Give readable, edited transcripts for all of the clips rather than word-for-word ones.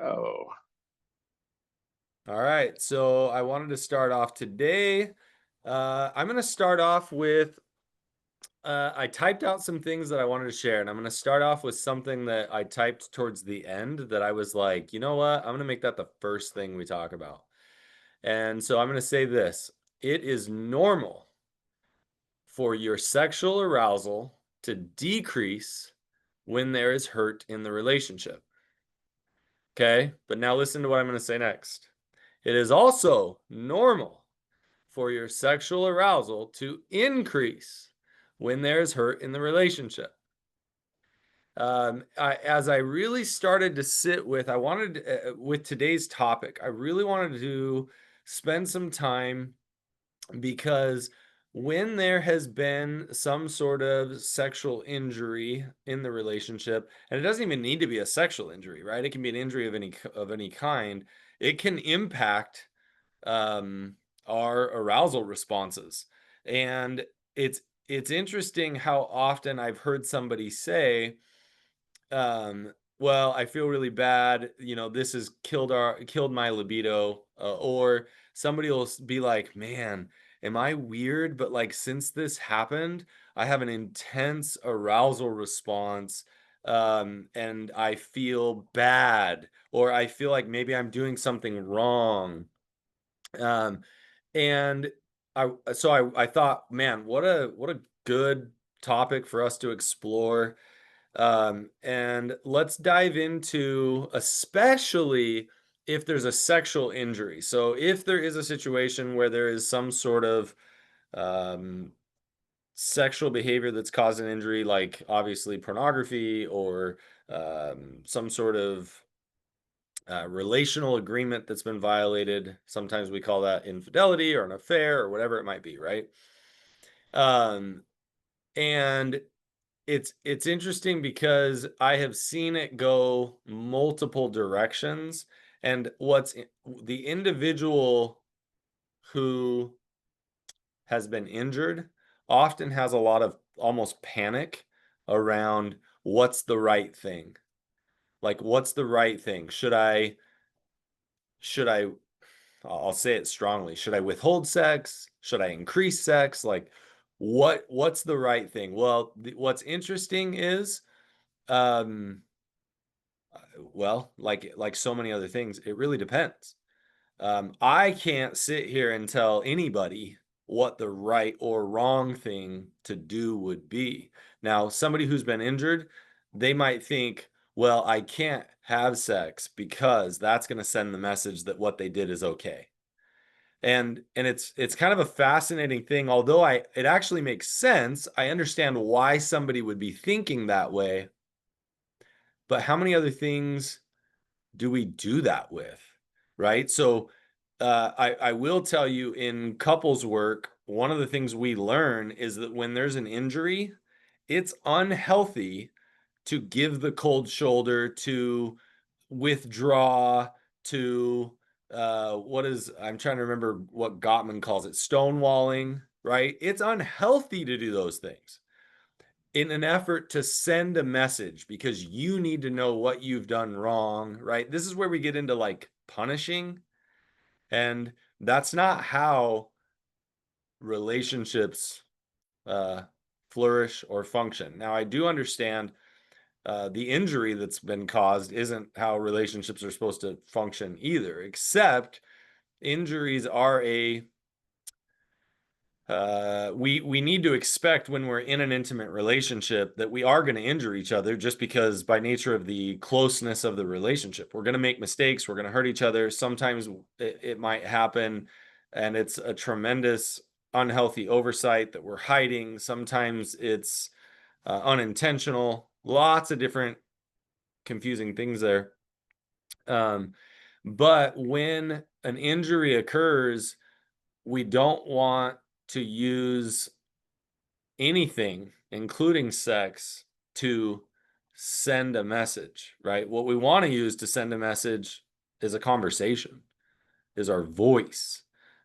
go. All right, so I wanted to start off today. I'm going to start off with I typed out some things that I wanted to share, and I'm going to start off with something that I typed towards the end that I was like, you know what? I'm going to make that the first thing we talk about. And so I'm going to say this: it is normal for your sexual arousal to decrease when there is hurt in the relationship. Okay, but now listen to what I'm going to say next. It is also normal for your sexual arousal to increase when there's hurt in the relationship. As I really started to sit with, I wanted with today's topic, I really wanted to spend some time because when there has been some sort of sexual injury in the relationship, and it doesn't even need to be a sexual injury, right? It can be an injury of any kind. It can impact um, our arousal responses. And it's interesting how often I've heard somebody say, well, I feel really bad, this has killed my libido, or somebody will be like, man, am I weird, but like since this happened, I have an intense arousal response, and I feel bad, or I feel like maybe I'm doing something wrong. um, and I thought, man, what a good topic for us to explore. And let's dive into, especially if there's a sexual injury. So if there is a situation where there is some sort of um, sexual behavior that's caused an injury, like obviously pornography or some sort of relational agreement that's been violated. Sometimes we call that infidelity or an affair or whatever it might be, right? Um, and it's interesting because I have seen it go multiple directions, and the individual who has been injured often has a lot of almost panic around what's the right thing. Like, what's the right thing? Should I I'll say it strongly. Should I withhold sex? Should I increase sex? Like, what's the right thing? Well, what's interesting is, um, well, like so many other things, it really depends. I can't sit here and tell anybody what the right or wrong thing to do would be. Now, somebody who's been injured, they might think, well, I can't have sex because that's going to send the message that what they did is okay. And it's kind of a fascinating thing, although I it actually makes sense. I understand why somebody would be thinking that way, but how many other things do we do that with? Right? So I will tell you, in couples work, one of the things we learn is that when there's an injury, it's unhealthy to give the cold shoulder, to withdraw, to what is I'm trying to remember what Gottman calls it, stonewalling, right? It's unhealthy to do those things in an effort to send a message because you need to know what you've done wrong, right? This is where we get into like punishing, and that's not how relationships uh, flourish or function. Now, I do understand the injury that's been caused isn't how relationships are supposed to function either, except injuries are a we need to expect when we're in an intimate relationship that we are going to injure each other, just because by nature of the closeness of the relationship we're going to make mistakes, we're going to hurt each other. Sometimes it might happen and it's a tremendous unhealthy oversight that we're hiding. Sometimes it's unintentional. Lots of different confusing things there. um, but when an injury occurs, we don't want to use anything, including sex, to send a message, right? What we want to use to send a message is a conversation, is our voice,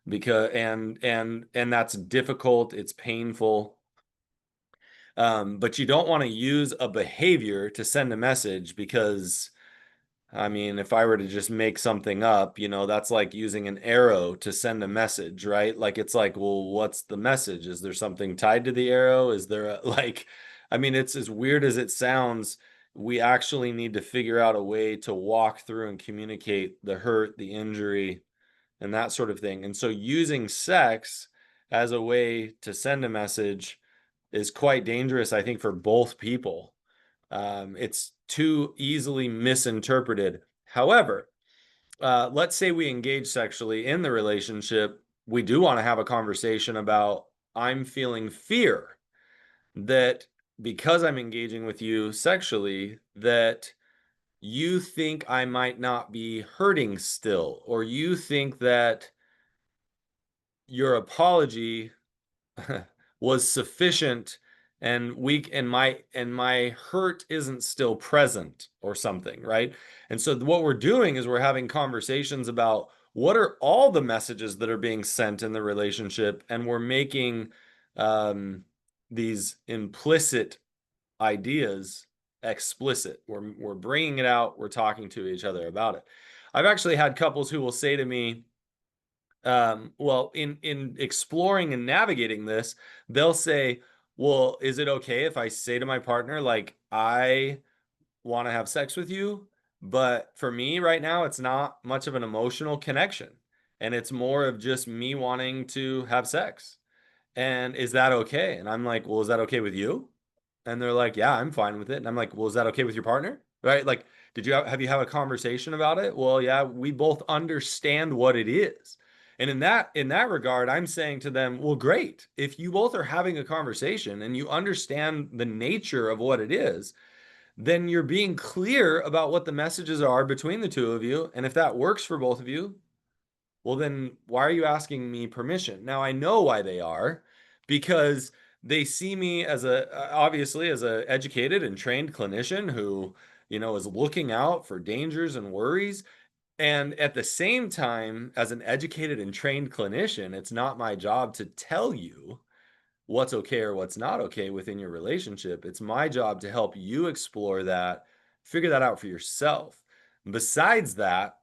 because and that's difficult, it's painful. But you don't want to use a behavior to send a message, because I mean, if I were to just make something up, that's like using an arrow to send a message, right? Like it's like, well, what's the message? Is there something tied to the arrow? Is there like, I mean, it's as weird as it sounds. We actually need to figure out a way to walk through and communicate the hurt, the injury, and that sort of thing. And so using sex as a way to send a message is quite dangerous, I think, for both people. It's too easily misinterpreted. However, let's say we engage sexually in the relationship. We do want to have a conversation about, I'm feeling fear that because I'm engaging with you sexually, that you think I might not be hurting still, or you think that your apology was sufficient and weak, and my hurt isn't still present or something, right? And so what we're doing is we're having conversations about what are all the messages that are being sent in the relationship, and we're making um, these implicit ideas explicit. We're bringing it out, we're talking to each other about it. I've actually had couples who will say to me, well, in exploring and navigating this, they'll say, well, is it okay if I say to my partner, like, I want to have sex with you, but for me right now, it's not much of an emotional connection, and it's more of just me wanting to have sex. And is that okay? And I'm like, well, is that okay with you? And they're like, yeah, I'm fine with it. And I'm like, well, is that okay with your partner? Right? Like, did you have you have a conversation about it? Well, yeah, we both understand what it is. And in that regard, I'm saying to them, well, great. If you both are having a conversation and you understand the nature of what it is, then you're being clear about what the messages are between the two of you. And if that works for both of you, well, then why are you asking me permission? Now I know why they are, because they see me as obviously as a educated and trained clinician who, is looking out for dangers and worries. And at the same time, as an educated and trained clinician, it's not my job to tell you what's okay or what's not okay within your relationship. It's my job to help you explore that, figure that out for yourself. Besides that,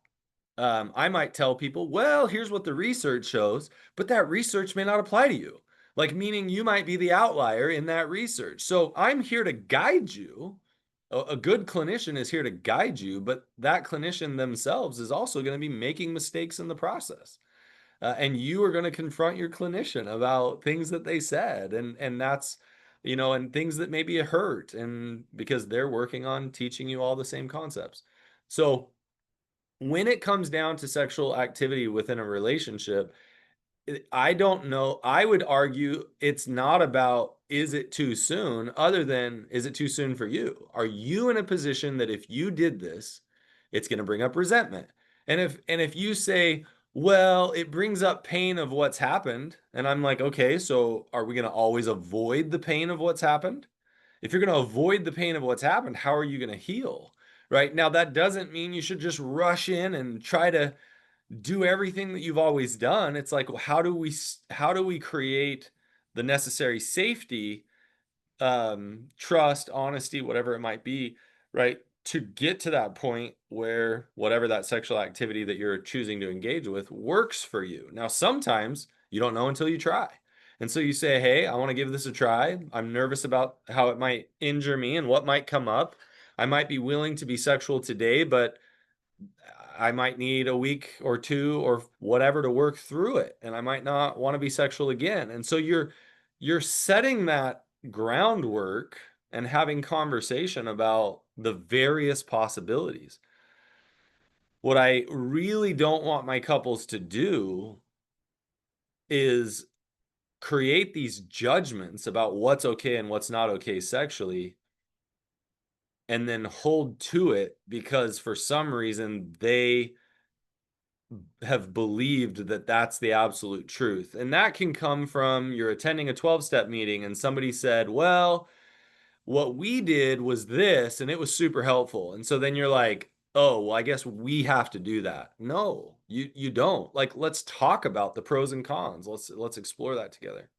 I might tell people, well, here's what the research shows, but that research may not apply to you. Like, meaning you might be the outlier in that research. So I'm here to guide you. A good clinician is here to guide you, but that clinician themselves is also going to be making mistakes in the process. And you are going to confront your clinician about things that they said, and that's, and things that maybe hurt, and because they're working on teaching you all the same concepts. So when it comes down to sexual activity within a relationship, I don't know. I would argue it's not about is it too soon, other than is it too soon for you? Are you in a position that if you did this, it's going to bring up resentment? And if you say, well, it brings up pain of what's happened, and I'm like, okay, so are we going to always avoid the pain of what's happened? If you're going to avoid the pain of what's happened, how are you going to heal? Right now, that doesn't mean you should just rush in and try to do everything that you've always done. It's like, well, how do we create the necessary safety, trust, honesty, whatever it might be, right? To get to that point where whatever that sexual activity that you're choosing to engage with works for you. Now, sometimes you don't know until you try. And so you say, hey, I want to give this a try. I'm nervous about how it might injure me and what might come up. I might be willing to be sexual today, but I might need a week or two or whatever to work through it, and I might not want to be sexual again. And so you're setting that groundwork and having conversation about the various possibilities. What I really don't want my couples to do is create these judgments about what's okay and what's not okay sexually, and then hold to it because for some reason they have believed that that's the absolute truth. And that can come from you're attending a 12-step meeting and somebody said, well, what we did was this and it was super helpful. And so then you're like, oh, well, I guess we have to do that. No, you don't. Like, let's talk about the pros and cons. Let's explore that together.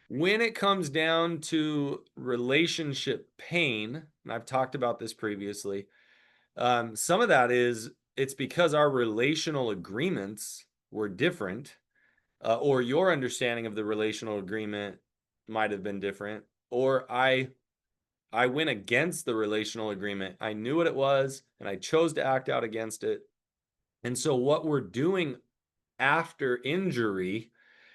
When it comes down to relationship pain, and I've talked about this previously, Some of that is it's because our relational agreements were different, or your understanding of the relational agreement might have been different, or I went against the relational agreement. I knew what it was, and I chose to act out against it. And so what we're doing after injury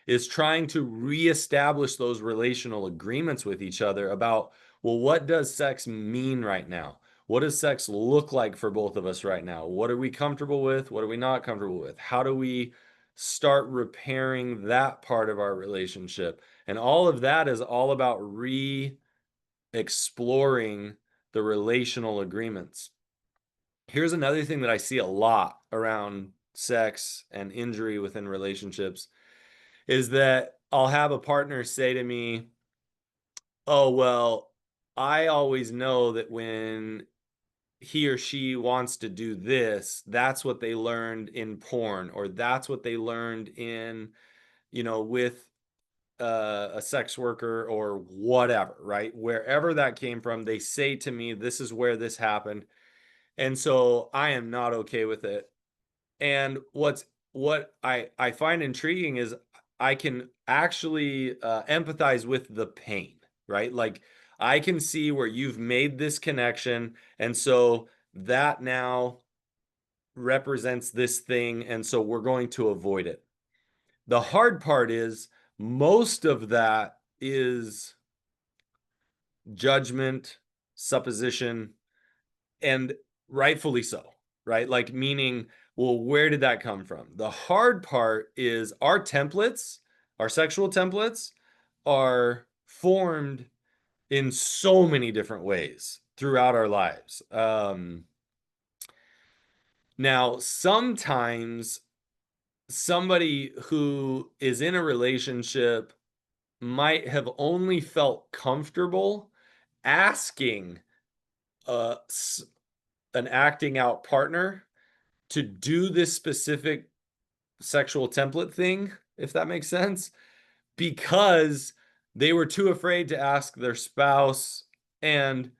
is trying to reestablish those relational agreements with each other about, well, what does sex mean right now? What does sex look like for both of us right now? What are we comfortable with? What are we not comfortable with? How do we start repairing that part of our relationship? And all of that is all about re-exploring the relational agreements. Here's another thing that I see a lot around sex and injury within relationships is that I'll have a partner say to me, "Oh, well, I always know that when he or she wants to do this, that's what they learned in porn, or that's what they learned in, with a sex worker or whatever, right? Wherever that came from, they say to me, this is where this happened. And so I am not okay with it. And what I find intriguing is I can actually empathize with the pain, right? Like I can see where you've made this connection, and so that now represents this thing, and so we're going to avoid it. The hard part is most of that is judgment, supposition, and rightfully so, right? Like, meaning, well, where did that come from? The hard part is our templates, our sexual templates, are formed in so many different ways throughout our lives. Now, sometimes somebody who is in a relationship might have only felt comfortable asking uh, an acting out partner to do this specific sexual template thing, if that makes sense, because they were too afraid to ask their spouse. and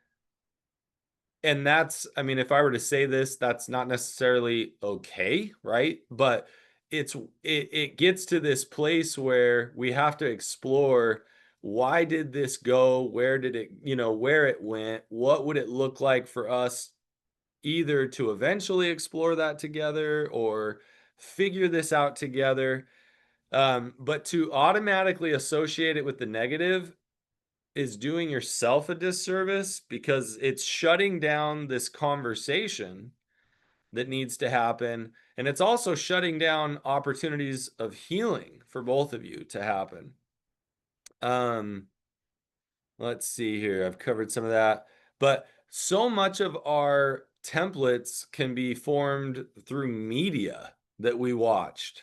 and that's, I mean, if I were to say this, that's not necessarily okay, right? But it gets to this place where we have to explore, why did this go, where did it, where it went, what would it look like for us either to eventually explore that together or figure this out together. But to automatically associate it with the negative is doing yourself a disservice, because it's shutting down this conversation that needs to happen. And it's also shutting down opportunities of healing for both of you to happen. Um, Let's see here. I've covered some of that. But so much of our templates can be formed through media that we watched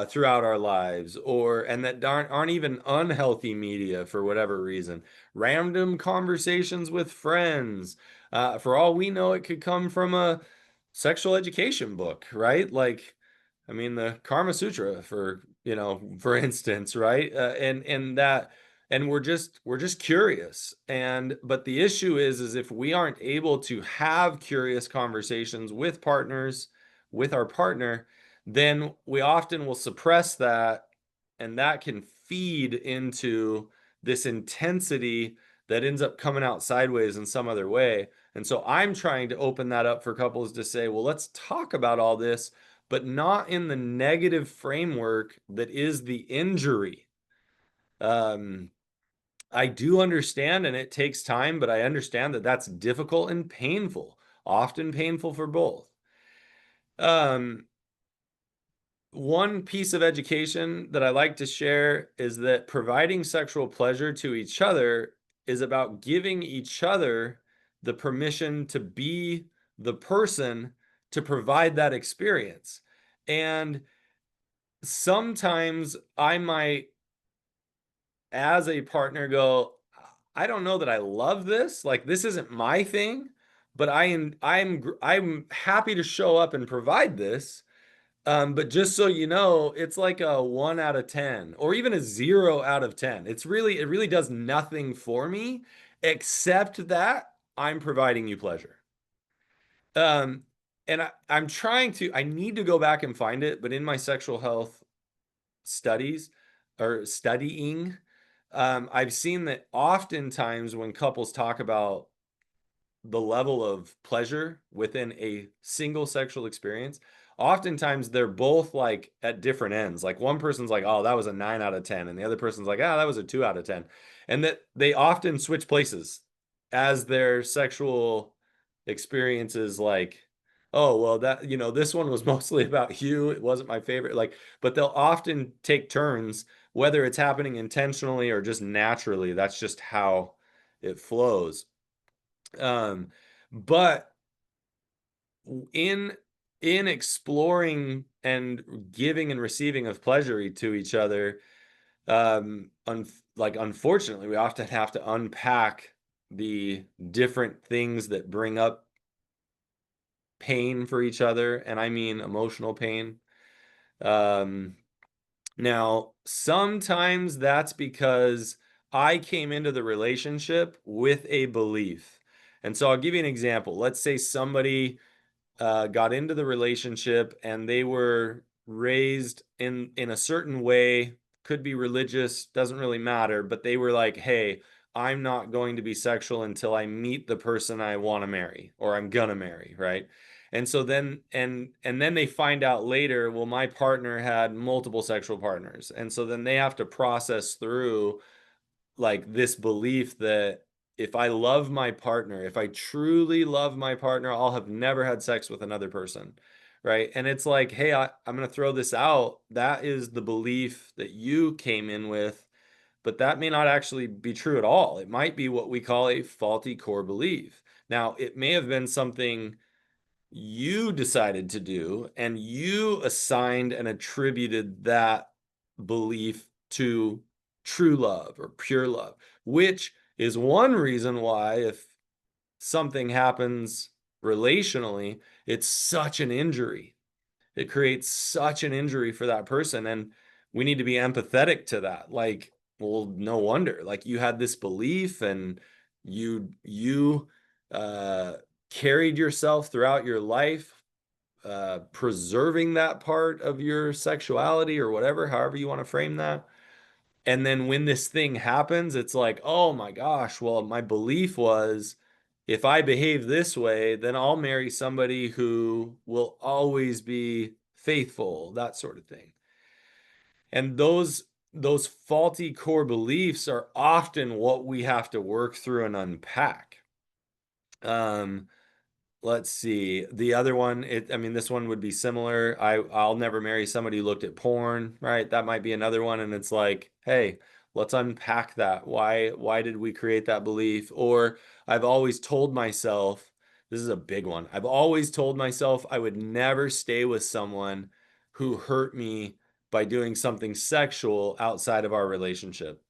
throughout our lives, and that aren't even unhealthy media for whatever reason. Random conversations with friends. For all we know, it could come from a sexual education book, right? Like, I mean, the Karma Sutra, for instance, right? And we're just curious. But the issue is if we aren't able to have curious conversations with partners, with our partner, then we often will suppress that, and that can feed into this intensity that ends up coming out sideways in some other way. And so I'm trying to open that up for couples to say, well, let's talk about all this, but not in the negative framework that is the injury. um I do understand, and it takes time, but I understand that that's difficult and painful, often painful for both. Um, One piece of education that I like to share is that providing sexual pleasure to each other is about giving each other the permission to be the person to provide that experience. And sometimes I might, as a partner, go, I don't know that I love this. Like, this isn't my thing, but I'm happy to show up and provide this. But just so you know, it's like a 1 out of 10 or even a 0 out of 10. It really does nothing for me except that I'm providing you pleasure. Um, and I'm trying to, I need to go back and find it, but in my sexual health studies or studying, I've seen that oftentimes when couples talk about the level of pleasure within a single sexual experience, oftentimes they're both like at different ends. Like one person's like, oh, that was a 9 out of 10. And the other person's like, ah, that was a 2 out of 10. And that they often switch places as their sexual experiences, like, oh, well, that, this one was mostly about you. It wasn't my favorite. Like, but they'll often take turns, whether it's happening intentionally or just naturally. That's just how it flows. Um, but in in exploring and giving and receiving of pleasure to each other, like unfortunately, we often have to unpack the different things that bring up pain for each other, and I mean emotional pain. Um, Now, sometimes that's because I came into the relationship with a belief. And so I'll give you an example. Let's say somebody got into the relationship and they were raised in a certain way, could be religious, doesn't really matter, but they were like, hey, I'm not going to be sexual until I meet the person I want to marry or I'm gonna marry, right? And so then they find out later, well, my partner had multiple sexual partners. And so then they have to process through like this belief that if I love my partner, if I truly love my partner, I'll have never had sex with another person. Right. And it's like, hey, I'm going to throw this out. That is the belief that you came in with, but that may not actually be true at all. It might be what we call a faulty core belief. Now, it may have been something you decided to do, and you assigned and attributed that belief to true love or pure love, which is one reason why, if something happens relationally, it's such an injury. It creates such an injury for that person. And we need to be empathetic to that. Like, well, no wonder. Like you had this belief and you uh carried yourself throughout your life, preserving that part of your sexuality or whatever, however you want to frame that. And then when this thing happens, it's like, oh my gosh, well, my belief was if I behave this way, then I'll marry somebody who will always be faithful, that sort of thing. And those faulty core beliefs are often what we have to work through and unpack. Um, Let's see. The other one, I mean, this one would be similar. I'll never marry somebody who looked at porn, right? That might be another one. And it's like, hey, let's unpack that. Why did we create that belief? Or I've always told myself, this is a big one. I've always told myself I would never stay with someone who hurt me by doing something sexual outside of our relationship.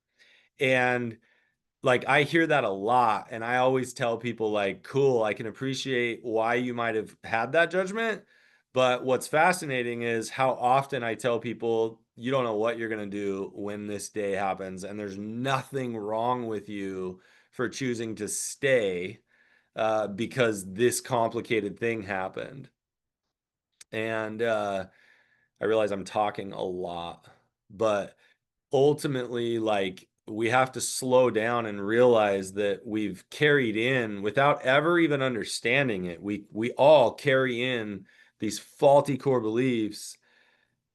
And like I hear that a lot, and I always tell people like, cool, I can appreciate why you might have had that judgment, but what's fascinating is how often I tell people you don't know what you're going to do when this day happens, and there's nothing wrong with you for choosing to stay because this complicated thing happened. And I realize I'm talking a lot, but ultimately, like, we have to slow down and realize that we've carried in without ever even understanding it. We all carry in these faulty core beliefs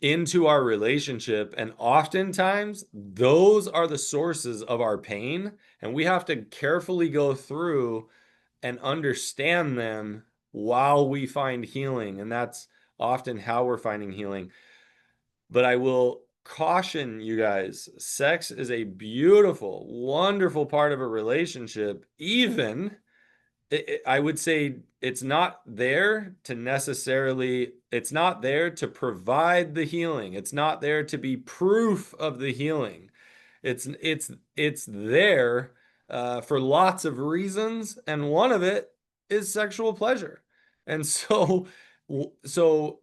into our relationship, and oftentimes those are the sources of our pain, and we have to carefully go through and understand them while we find healing, and that's often how we're finding healing. But I will caution you guys, sex is a beautiful, wonderful part of a relationship. Even I would say it's not there to provide the healing. It's not there to be proof of the healing. It's there for lots of reasons, and one of it is sexual pleasure. And so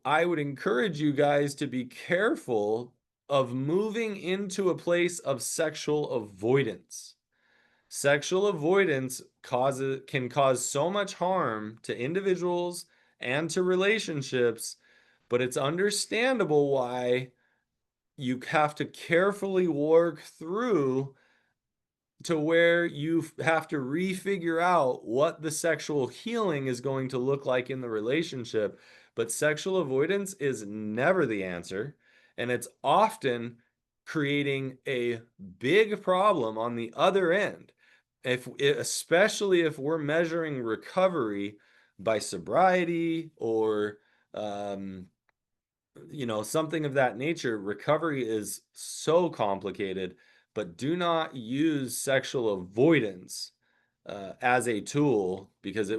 I would encourage you guys to be careful of moving into a place of sexual avoidance. Sexual avoidance can cause so much harm to individuals and to relationships, but it's understandable why you have to carefully work through to where you have to refigure out what the sexual healing is going to look like in the relationship. But sexual avoidance is never the answer, and it's often creating a big problem on the other end. Especially if we're measuring recovery by sobriety or um, something of that nature, recovery is so complicated, but do not use sexual avoidance as a tool because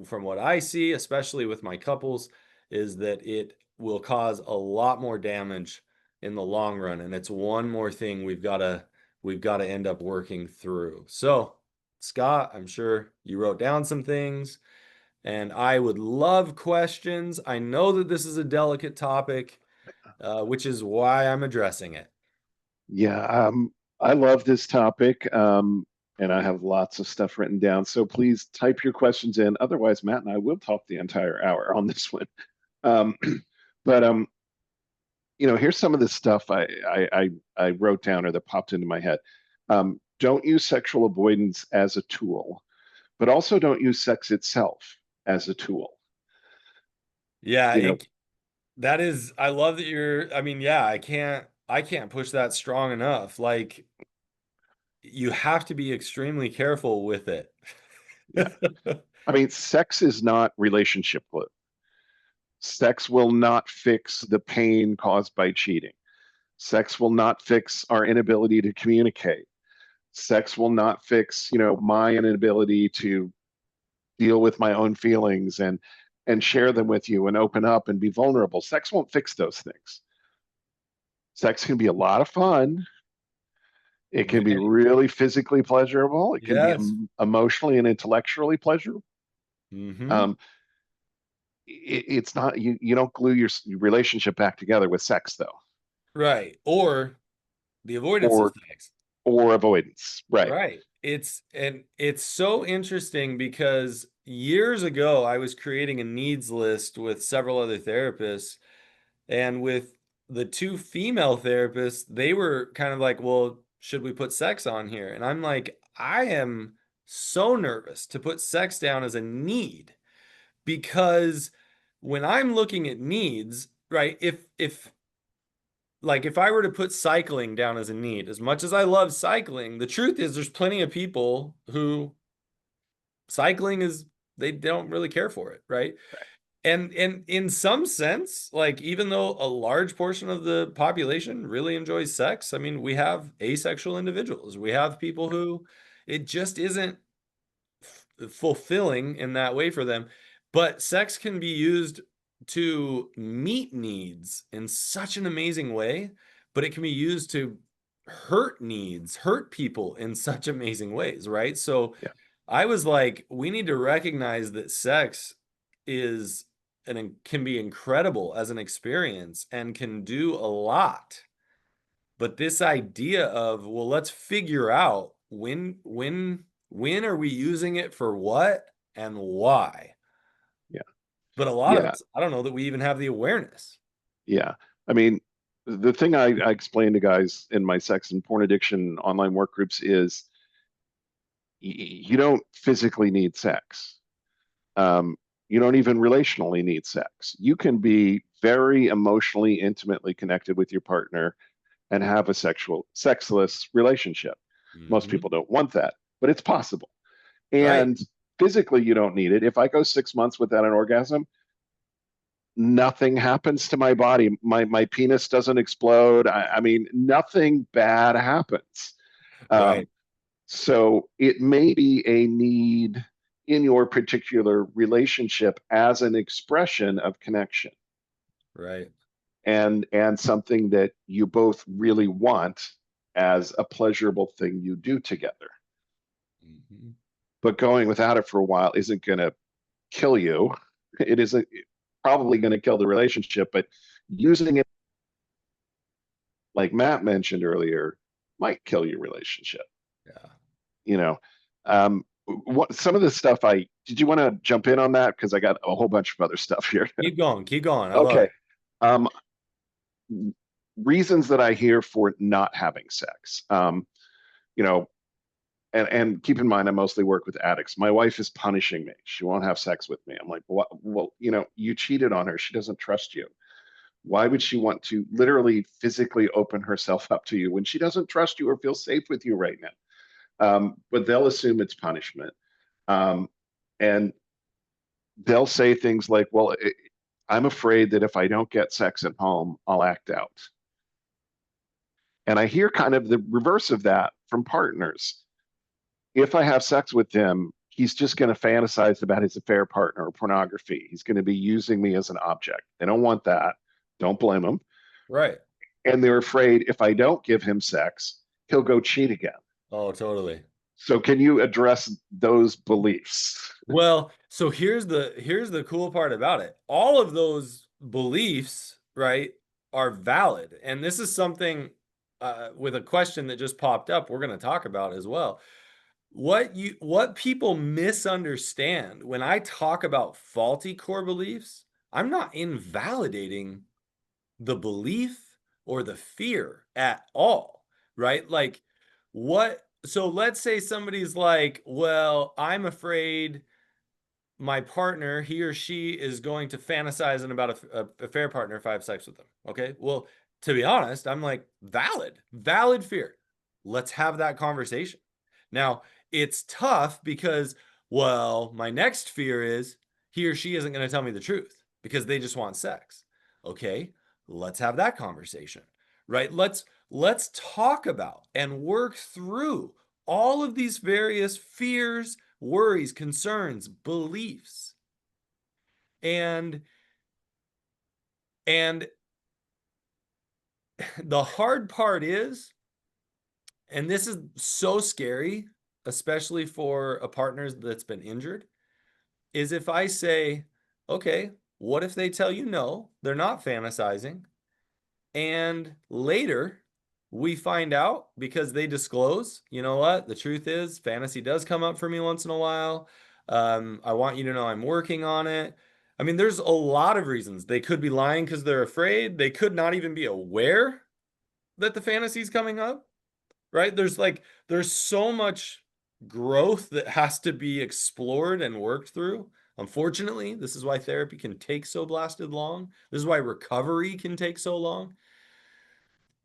from what I see, especially with my couples, is that it will cause a lot more damage in the long run. And it's one more thing we've got to end up working through. So, Scott, I'm sure you wrote down some things. And I would love questions. I know that this is a delicate topic, which is why I'm addressing it. Yeah, I love this topic, and I have lots of stuff written down. So please type your questions in. Otherwise, Matt and I will talk the entire hour on this one. Um, but here's some of the stuff I wrote down or that popped into my head. Don't use sexual avoidance as a tool, but also don't use sex itself as a tool. Yeah, You know, that is, I love that I mean, yeah, I can't push that strong enough. Like, you have to be extremely careful with it. yeah. I mean, sex is not relationship glue. Sex will not fix the pain caused by cheating. Sex will not fix our inability to communicate. Sex will not fix, my inability to deal with my own feelings and share them with you and open up and be vulnerable. Sex won't fix those things. Sex can be a lot of fun. It can be really physically pleasurable. It can be Yes. emotionally and intellectually pleasurable. Hmm. Um, it's not you don't glue your relationship back together with sex though, Right. Or the avoidance of or sex. avoidance, right? Right. It's so interesting because years ago I was creating a needs list with several other therapists, and with the two female therapists, they were kind of like, "Well, should we put sex on here?" And I'm like, "I am so nervous to put sex down as a need because when I'm looking at needs, right? If I were to put cycling down as a need, as much as I love cycling, the truth is there's plenty of people who cycling is they don't really care for it, right? And in some sense, like even though a large portion of the population really enjoys sex, I mean, we have asexual individuals. We have people who it just isn't fulfilling in that way for them. But sex can be used to meet needs in such an amazing way, but it can be used to hurt people in such amazing ways, right? So Yeah, I was like, we need to recognize that sex is and can be incredible as an experience and can do a lot. But this idea of, well, let's figure out when are we using it for what and why? yeah, But a lot of yeah, us, I don't know that we even have the awareness. yeah. I mean, the thing I explain to guys in my sex and porn addiction online work groups is you don't physically need sex. Um, you don't even relationally need sex. You can be very emotionally, intimately connected with your partner and have a sexless relationship. Most Hmm. people don't want that, but it's possible. Right. And physically, you don't need it. If I go 6 months without an orgasm, nothing happens to my body. My penis doesn't explode. I mean, nothing bad happens. Right. Um, so it may be a need in your particular relationship as an expression of connection Right. and something that you both really want as a pleasurable thing you do together. Hmm. But going without it for a while isn't going to kill you. It isn't probably going to kill the relationship, but using it, like Matt mentioned earlier, might kill your relationship. Yeah. You know, um, what some of the stuff did you want to jump in on that? Because I got a whole bunch of other stuff here. Keep going, keep going. I love Okay. it. Um, Reasons that I hear for not having sex. You know, and keep in mind, I mostly work with addicts. My wife is punishing me. She won't have sex with me. I'm like, what? Well, you cheated on her. She doesn't trust you. Why would she want to literally physically open herself up to you when she doesn't trust you or feel safe with you right now? But they'll assume it's punishment. Um, and they'll say things like, well, I'm afraid that if I don't get sex at home, I'll act out. And I hear kind of the reverse of that from partners. If I have sex with him, he's just going to fantasize about his affair partner or pornography. He's going to be using me as an object. They don't want that. Don't blame them. Right. And they're afraid if I don't give him sex, he'll go cheat again. Oh, totally. So can you address those beliefs? Well, so here's the cool part about it. All of those beliefs, right, are valid. And this is something with a question that just popped up we're going to talk about as well. What people misunderstand when I talk about faulty core beliefs, I'm not invalidating the belief or the fear at all, right? Like so let's say somebody's like, well, I'm afraid my partner, he or she is going to fantasize about a fair partner if I have sex with them. Okay. Well, to be honest, I'm like, valid fear. Let's have that conversation. Now, it's tough because, well, my next fear is he or she isn't going to tell me the truth because they just want sex. Okay. Let's have that conversation, right? Let's talk about and work through all of these various fears, worries, concerns, beliefs. And and the hard part is, and this is so scary, especially for a partner that's been injured, is if I say, okay, what if they tell you no, they're not fantasizing, and later we find out because they disclose, you know what? The truth is, fantasy does come up for me once in a while. I want you to know I'm working on it. I mean, there's a lot of reasons. They could be lying because they're afraid. They could not even be aware that the fantasy's coming up, right? There's so much growth that has to be explored and worked through. Unfortunately, this is why therapy can take so blasted long. This is why recovery can take so long.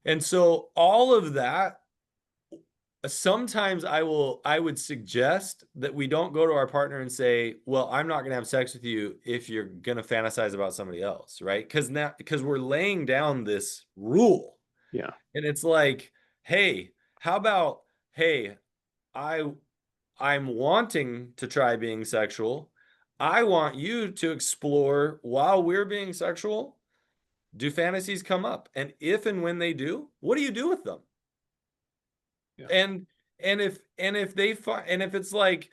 And so all of that, sometimes I would suggest that we don't go to our partner and say, well, I'm not going to have sex with you if you're going to fantasize about somebody else, right? Because we're laying down this rule. Yeah. And it's like, hey, how about, hey, I I'm wanting to try being sexual. I want you to explore while we're being sexual. Do fantasies come up? And if and when they do, what do you do with them? Yeah. And if they find, and if it's like,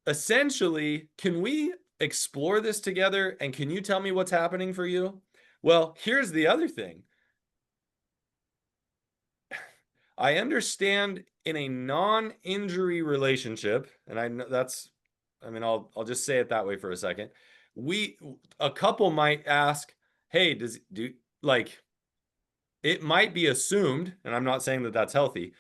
essentially, can we explore this together and can you tell me what's happening for you? Well, here's the other thing. I understand in a non-injury relationship, and I know that's, I mean, I'll just say it that way for a second. A couple might ask, hey, like, it might be assumed, and I'm not saying that that's healthy.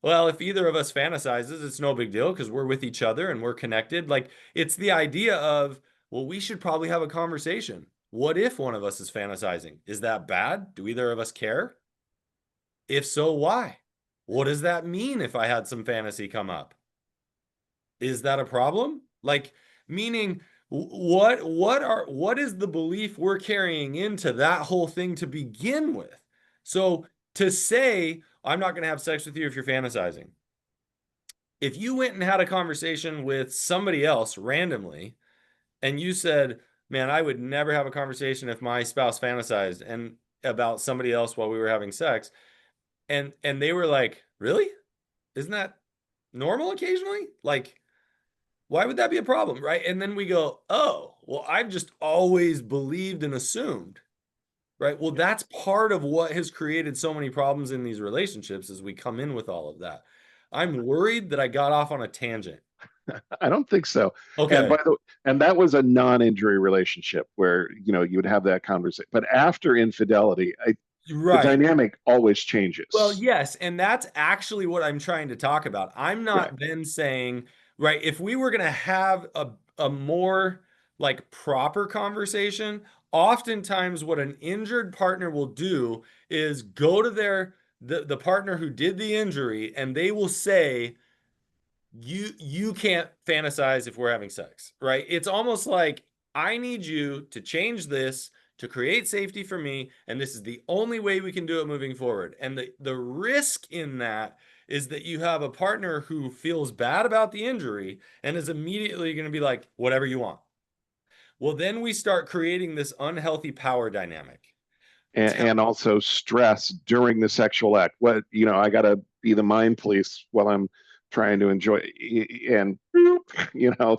Well, if either of us fantasizes, it's no big deal because we're with each other and we're connected. Like, it's the idea of, well, we should probably have a conversation. What if one of us is fantasizing? Is that bad? Do either of us care? If so, why? What does that mean if I had some fantasy come up? Is that a problem? Like, meaning what is the belief we're carrying into that whole thing to begin with? So to say, I'm not going to have sex with you if you're fantasizing. If you went and had a conversation with somebody else randomly and you said, man, I would never have a conversation if my spouse fantasized and about somebody else while we were having sex, and they were like, really? Isn't that normal occasionally? Like, why would that be a problem, right? And then we go, oh, well, I've just always believed and assumed, right? Well, Yeah. that's part of what has created so many problems in these relationships as we come in with all of that. I'm worried that I got off on a tangent. I don't think so. And Okay. by the and that was a non-injury relationship where you would have that conversation. But after infidelity, the Right. dynamic always Well, changes. yes, and that's actually what I'm trying to talk about. I'm Right. not then saying, right, if we were going to have a more like proper conversation, oftentimes what an injured partner will do is go to the partner who did the injury and they will say, you can't fantasize if we're having sex, right? It's almost like I need you to change this to create safety for me, and this is the only way we can do it moving forward. And the risk in that is that you have a partner who feels bad about the injury and is immediately going to be like, whatever you want. Well, then we start creating this unhealthy power dynamic. And also stress during the sexual act. I got to be the mind police while I'm trying to enjoy, and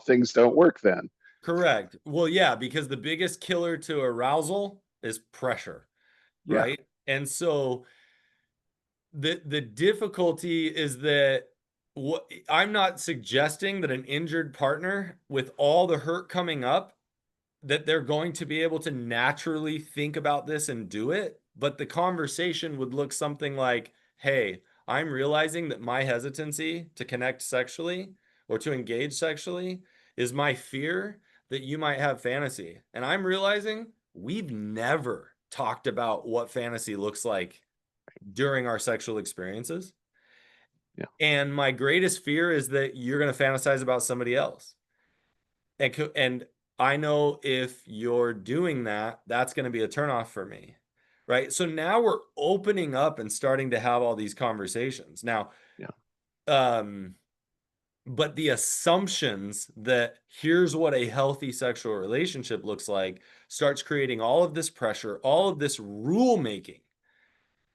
things don't work then. Correct. Well, yeah, because the biggest killer to arousal is pressure, Yeah, right? And so the difficulty is that what I'm not suggesting that an injured partner with all the hurt coming up that they're going to be able to naturally think about this and do it, but the conversation would look something like, "Hey, I'm realizing that my hesitancy to connect sexually or to engage sexually is my fear that you might have fantasy. And I'm realizing we've never talked about what fantasy looks like during our sexual experiences. yeah, And my greatest fear is that you're going to fantasize about somebody else. And I know if you're doing that, that's going to be a turnoff for me. Right. So now we're opening up and starting to have all these conversations. Now, yeah, um, but the assumptions that here's what a healthy sexual relationship looks like starts creating all of this pressure, all of this rule making,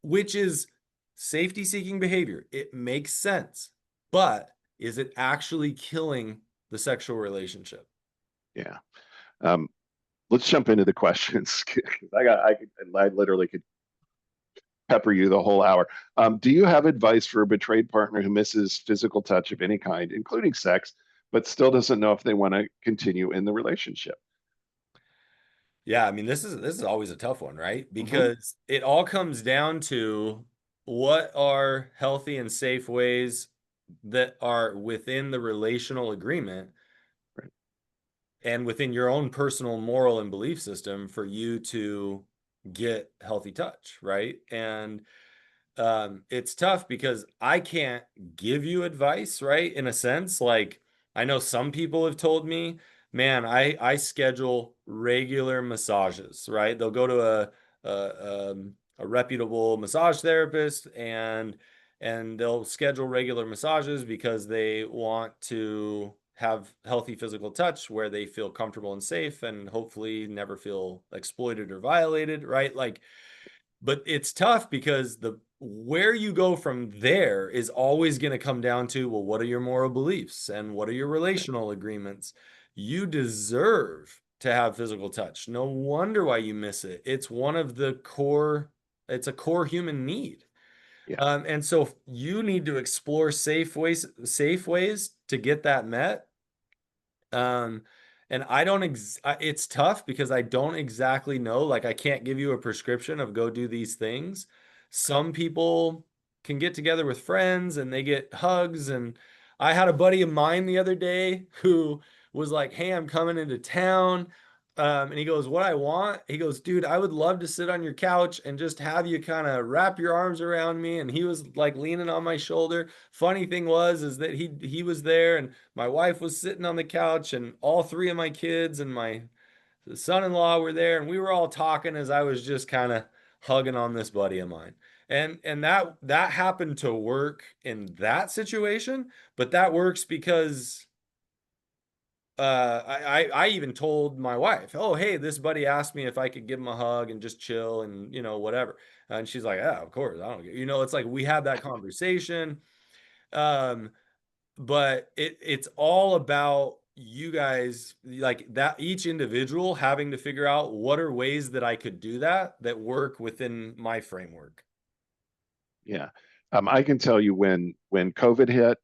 which is safety seeking behavior. It makes sense, but is it actually killing the sexual relationship? yeah. Um, let's jump into the questions. I literally could pepper you the whole hour. Do you have advice for a betrayed partner who misses physical touch of any kind, including sex, but still doesn't know if they want to continue in the relationship? Yeah, I mean this is always a tough one, right? Hmm. Because it all comes down to what are healthy and safe ways that are within the relational agreement Right. and within your own personal moral and belief system for you to get healthy touch, right? And it's tough because I can't give you advice, right? In a sense, like I know some people have told me, man, I schedule regular massages, right? They'll go to a reputable massage therapist and they'll schedule regular massages because they want to have healthy physical touch where they feel comfortable and safe and hopefully never feel exploited or violated, right? Like but it's tough because the where you go from there is always going to come down to, well, what are your moral beliefs and what are your Right. relational agreements? You deserve to have physical touch. No wonder why you miss it. It's one of the core, it's a core human need. Yeah. And so you need to explore safe ways to get that met. Um, and it's tough because I don't exactly know. Like, I can't give you a prescription of go do these things. Some people can get together with friends and they get hugs. And I had a buddy of mine the other day who was like, "Hey, I'm coming into town." And he goes, "What I want?" He goes, "Dude, I would love to sit on your couch and just have you kind of wrap your arms around me." And he was like leaning on my shoulder. Funny thing was, is that he was there and my wife was sitting on the couch and all three of my kids and my son-in-law were there and we were all talking as I was just kind of hugging on this buddy of mine. And that happened to work in that situation, but that works because I even told my wife, "Oh, hey, this buddy asked me if I could give him a hug and just chill and whatever." And she's like, "Yeah, of course. I don't get." It's like we had that conversation. Um, but it's all about you guys like that each individual having to figure out what are ways that I could do that work within my framework. Yeah. I can tell you when COVID hit,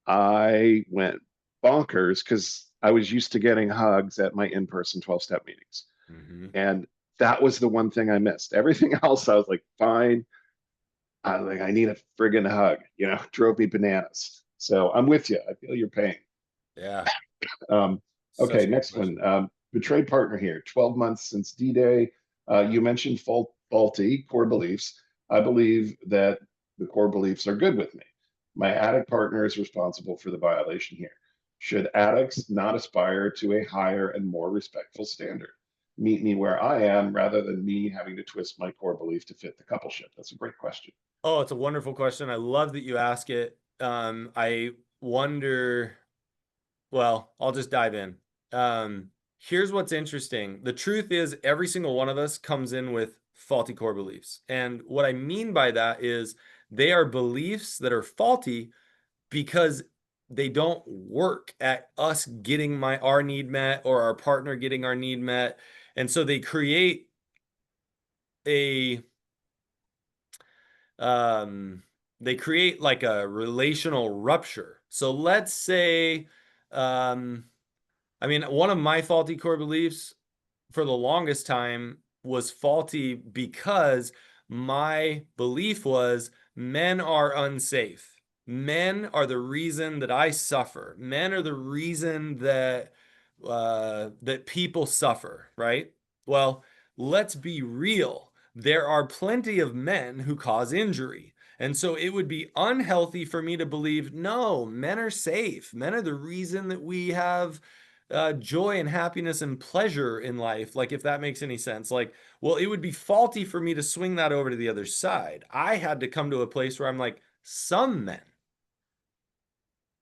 I went bonkers because I was used to getting hugs at my in-person 12-step meetings. Mm-hmm. And that was the one thing I missed. Everything else, I was like, fine. I need a friggin' hug, drove me bananas. So I'm with you. I feel your pain. Yeah. Um, Such okay, a good next one. question. Betrayed partner here, 12 months since D-Day. You mentioned faulty core beliefs. I believe that the core beliefs are good with me. My addict partner is responsible for the violation here. Should addicts not aspire to a higher and more respectful standard? Meet me where I am rather than me having to twist my core belief to fit the coupleship. That's a great question. Oh, it's a wonderful question. I love that you ask it. I wonder, well, I'll just dive in. Here's what's interesting. The truth is, every single one of us comes in with faulty core beliefs. And what I mean by that is they are beliefs that are faulty because they don't work at us getting our need met or our partner getting our need met. And so a um they create like a relational rupture. So let's say I mean, one of my faulty core beliefs for the longest time was faulty because my belief was men are unsafe. Men are the reason that I suffer. Men are the reason that people suffer, right? Well, let's be real. There are plenty of men who cause injury. And so it would be unhealthy for me to believe, no, men are safe. Men are the reason that we have joy and happiness and pleasure in life. Like, if that makes any sense. Like, well, it would be faulty for me to swing that over to the other side. I had to come to a place where I'm like, some men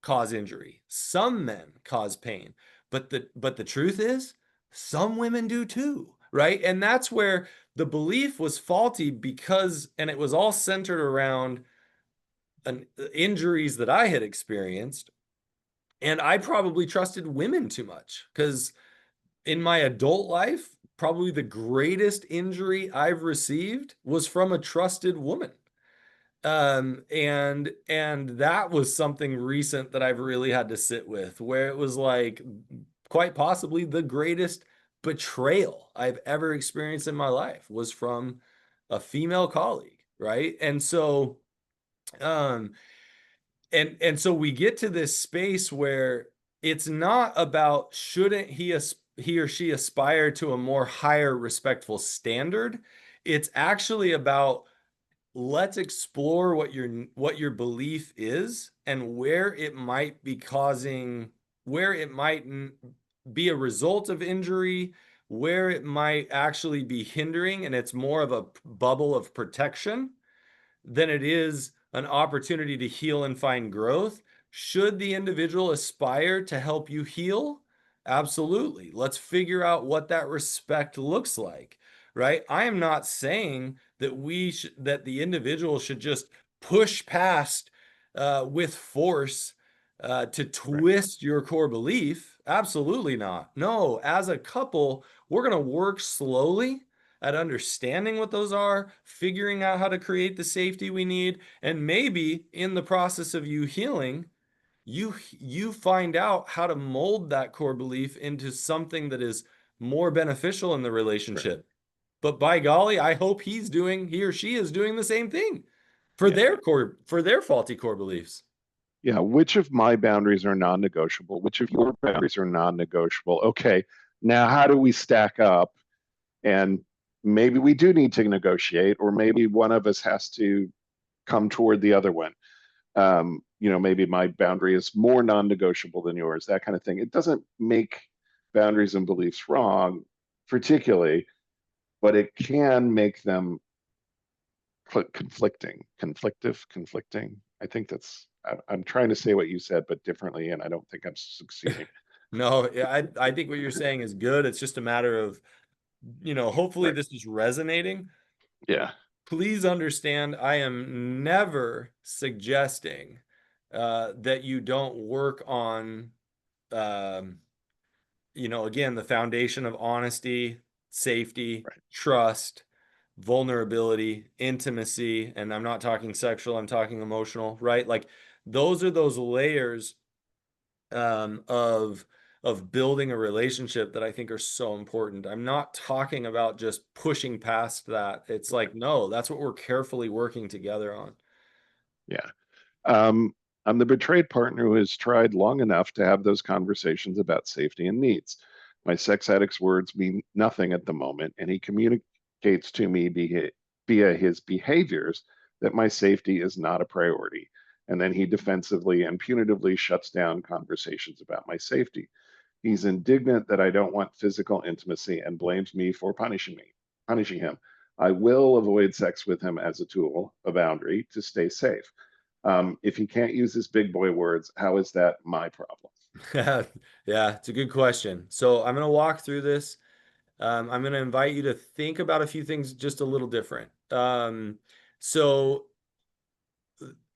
cause injury, some men cause pain. But the truth is, some women do too, right? And that's where the belief was faulty because, and it was all centered around injuries that I had experienced. And I probably trusted women too much because in my adult life, probably the greatest injury I've received was from a trusted woman. And that was something recent that I've really had to sit with, where it was like quite possibly the greatest betrayal I've ever experienced in my life was from a female colleague, right? Um, and so we get to this space where it's not about shouldn't he or she aspire to a more higher respectful standard. It's actually about let's explore what your belief is and where it might be causing, where it might be a result of injury, where it might actually be hindering, and it's more of a bubble of protection than it is an opportunity to heal and find growth. Should the individual aspire to help you heal? Absolutely. Let's figure out what that respect looks like, right? I am not saying that that the individual should just push past with force to Right. twist your core belief. Absolutely not. No, as a couple, we're going to work slowly at understanding what those are, figuring out how to create the safety we need, and maybe in the process of you healing, you find out how to mold that core belief into something that is more beneficial in the Right. relationship. But by golly, I hope he or she is doing the same thing for Yeah. their faulty core beliefs. Yeah. Which of my boundaries are non-negotiable? Which of your boundaries are non-negotiable? Okay. Now, how do we stack up? And maybe we do need to negotiate, or maybe one of us has to come toward the other one. Maybe my boundary is more non-negotiable than yours, that kind of thing. It doesn't make boundaries and beliefs wrong, particularly, but it can make them conflicting. I think I'm trying to say what you said, but differently, and I don't think I'm succeeding. No, yeah, I think what you're saying is good. It's just a matter of, hopefully Right. this is resonating. Yeah. Please understand, I am never suggesting that you don't work on, um, again, the foundation of honesty, safety, Right. trust, vulnerability, intimacy. And I'm not talking sexual, I'm talking emotional, right? Like those are those layers of building a relationship that I think are so important. I'm not talking about just pushing past that. It's like, no, that's what we're carefully working together on. Yeah. Um, I'm the betrayed partner who has tried long enough to have those conversations about safety and needs. My sex addict's words mean nothing at the moment, and he communicates to me via his behaviors that my safety is not a priority. And then he defensively and punitively shuts down conversations about my safety. He's indignant that I don't want physical intimacy and blames me for punishing him. I will avoid sex with him as a tool, a boundary to stay safe. If he can't use his big boy words, how is that my problem? Yeah, it's a good question. So I'm going to walk through this. I'm going to invite you to think about a few things just a little different. So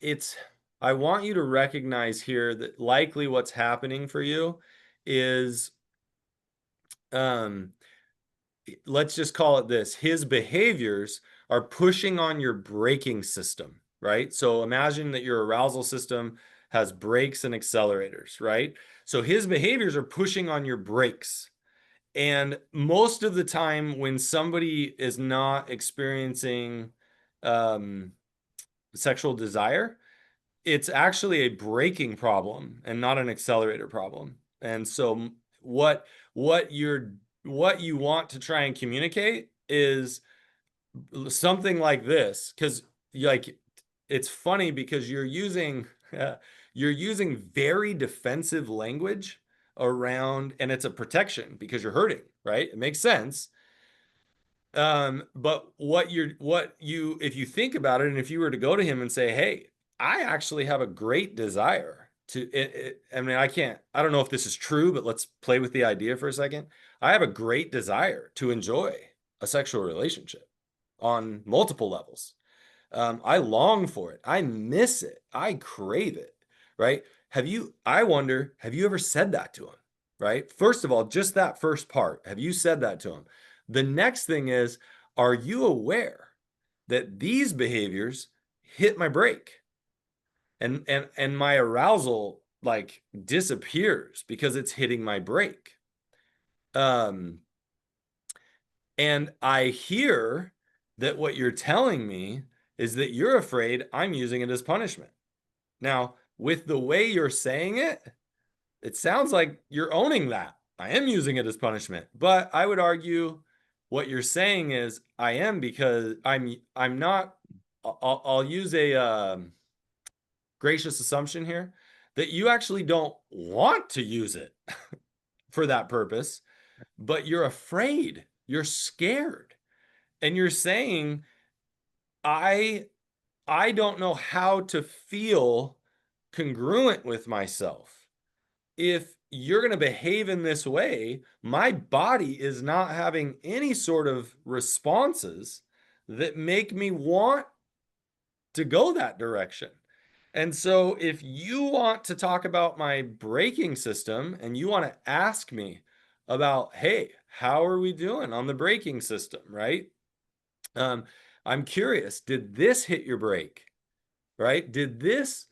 it's, I want you to recognize here that likely what's happening for you is, um, let's just call it this. His behaviors are pushing on your braking system, right? So imagine that your arousal system has brakes and accelerators, right? So his behaviors are pushing on your brakes. And most of the time, when somebody is not experiencing um, sexual desire, it's actually a braking problem and not an accelerator problem. And so what what you're what you want to try and communicate is something like this, because like it's funny because you're using very defensive language around, and it's a protection because you're hurting, right? It makes sense. But if you think about it, and if you were to go to him and say, hey, I actually have a great desire I mean, I don't know if this is true, but let's play with the idea for a second. I have a great desire to enjoy a sexual relationship on multiple levels. I long for it. I miss it. I crave it. Right? I wonder, have you ever said that to him? Right? First of all, just that first part, have you said that to him? The next thing is, are you aware that these behaviors hit my brake and my arousal like disappears because it's hitting my brake? Um, and I hear that what you're telling me is that you're afraid I'm using it as punishment. Now, with the way you're saying it, it sounds like you're owning that. I am using it as punishment. But I would argue what you're saying is I am, because I'm not. I'll use a gracious assumption here that you actually don't want to use it for that purpose, but you're afraid, you're scared, and you're saying, I I don't know how to feel congruent with myself. If you're going to behave in this way, my body is not having any sort of responses that make me want to go that direction. And so, if you want to talk about my braking system and you want to ask me about, hey, how are we doing on the braking system, right? Um, I'm curious, did this hit your brake, right? Did this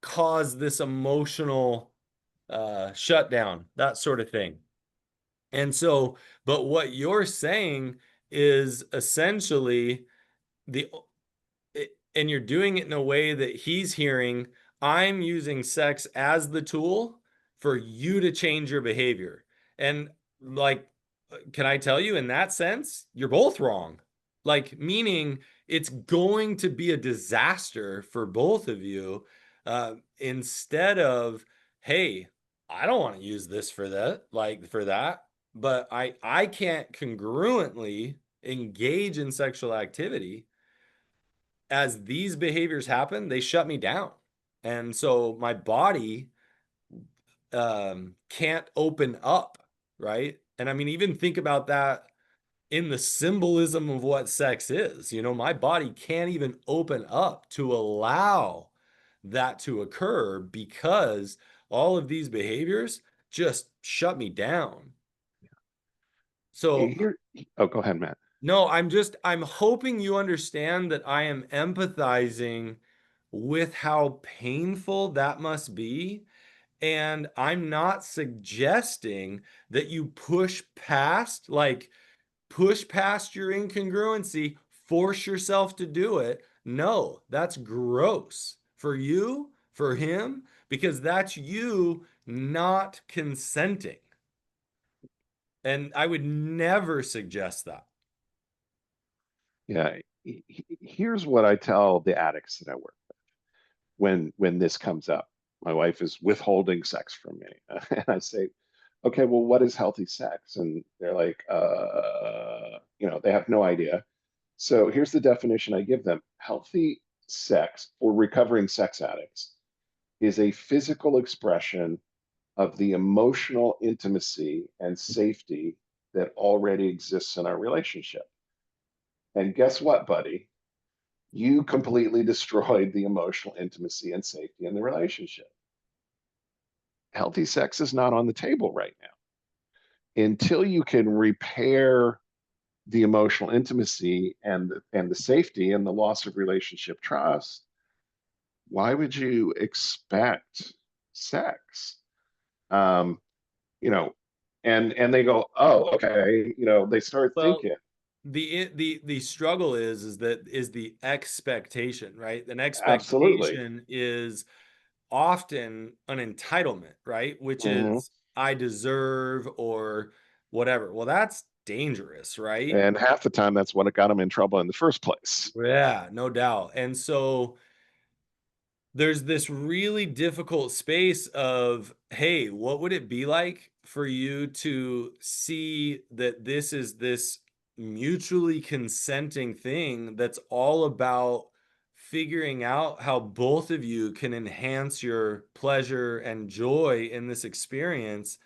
cause this emotional shutdown, that sort of thing? And so, but what you're saying is essentially the and you're doing it in a way that he's hearing, I'm using sex as the tool for you to change your behavior. And like, can I tell you, in that sense, you're both wrong. Like, meaning it's going to be a disaster for both of you. Instead of, hey, I don't want to use this for that, like for that, but I can't congruently engage in sexual activity. As these behaviors happen, they shut me down. And so my body can't open up, right? And I mean, even think about that in the symbolism of what sex is. You know, my body can't even open up to allow that to occur because all of these behaviors just shut me down. So Here, oh, go ahead, Matt. no, I'm hoping you understand that I am empathizing with how painful that must be. And I'm not suggesting that you push past your incongruency, force yourself to do it. No, that's gross for you, for him, because that's you not consenting. And I would never suggest that. Yeah. Here's what I tell the addicts that I work when this comes up. My wife is withholding sex from me. And I say, okay, well, what is healthy sex? And they're like, they have no idea. So here's the definition I give them. Healthy sex for recovering sex addicts is a physical expression of the emotional intimacy and safety that already exists in our relationship. And guess what, buddy? You completely destroyed the emotional intimacy and safety in the relationship. Healthy sex is not on the table right now. Until you can repair the emotional intimacy and the safety and the loss of relationship trust, why would you expect sex? Um, you know, and they go, oh, okay, they start Well, thinking, the struggle is the expectation, right? An absolutely. expectation is often an entitlement, right? Which Hmm. is I deserve or whatever. Well, that's dangerous, right? And half the time, that's what got them in trouble in the first place. Yeah, no doubt. And so there's this really difficult space of, hey, what would it be like for you to see that this is this mutually consenting thing that's all about figuring out how both of you can enhance your pleasure and joy in this experience.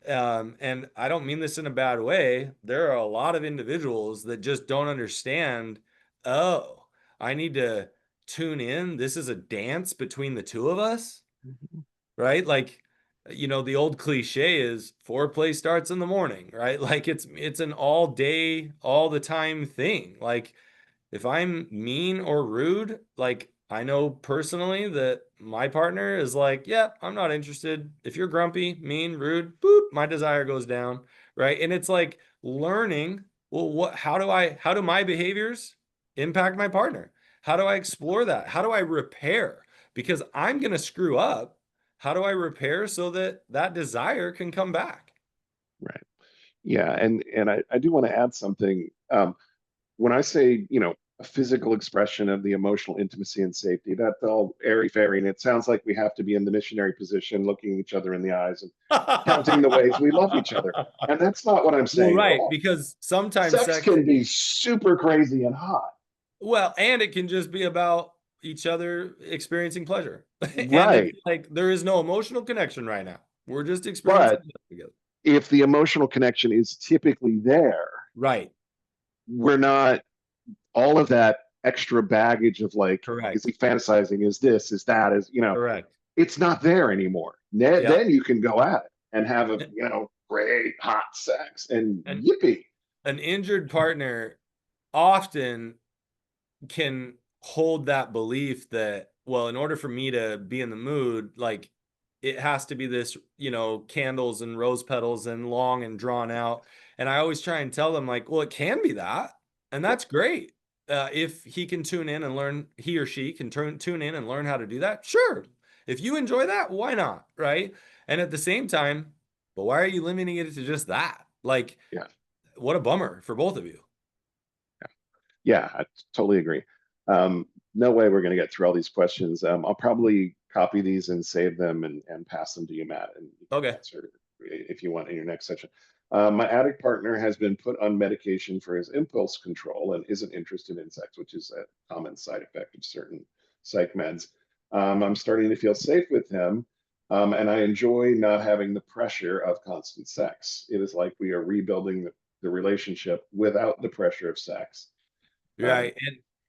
And I don't mean this in a bad way. There are a lot of individuals that just don't understand, oh, I need to tune in. This is a dance between the two of us, Mhm. right? Like, the old cliche is foreplay starts in the morning, right? Like it's an all day, all the time thing. Like if I'm mean or rude, like I know personally that my partner is like, yeah, I'm not interested. If you're grumpy, mean, rude, boop, my desire goes down, right? And it's like learning, well, how do my behaviors impact my partner? How do I explore that? How do I repair? Because I'm going to screw up. How do I repair so that that desire can come back? Right. Yeah. And I do want to add something. When I say, a physical expression of the emotional intimacy and safety, that's all airy fairy. And it sounds like we have to be in the missionary position, looking each other in the eyes and counting the ways we love each other. And that's not what I'm Well, saying at right, all. because sometimes Sex sex. can be super crazy and hot. Well, and it can just be about each other experiencing pleasure. And it's Right. like there is no emotional connection right now. We're just experiencing But it together. if the emotional connection is typically there, Right. we're not all of that extra baggage of like, is Correct. he fantasizing? Is this? Is that? Correct. It's not there anymore. Yep. Then you can go at it and have a, great hot sex and And yippee. an injured partner often can hold that belief that, well, in order for me to be in the mood, like it has to be this, candles and rose petals and long and drawn out. And I always try and tell them, like, well, it can be that. And Yeah, that's great. If he can tune in and learn, he or she can tune in and learn how to do that. Sure. If you enjoy that, why not? Right. And at the same time, but why are you limiting it to just that? Like, yeah, what a bummer for both of you. yeah. I totally agree. No way we're going to get through all these questions. I'll probably copy these and save them and pass them to you, Matt, and you can Okay. answer if you want in your next session. My addict partner has been put on medication for his impulse control and isn't interested in sex, which is a common side effect of certain psych meds. I'm starting to feel safe with him, and I enjoy not having the pressure of constant sex. It is like we are rebuilding the relationship without the pressure of sex. Um, Right.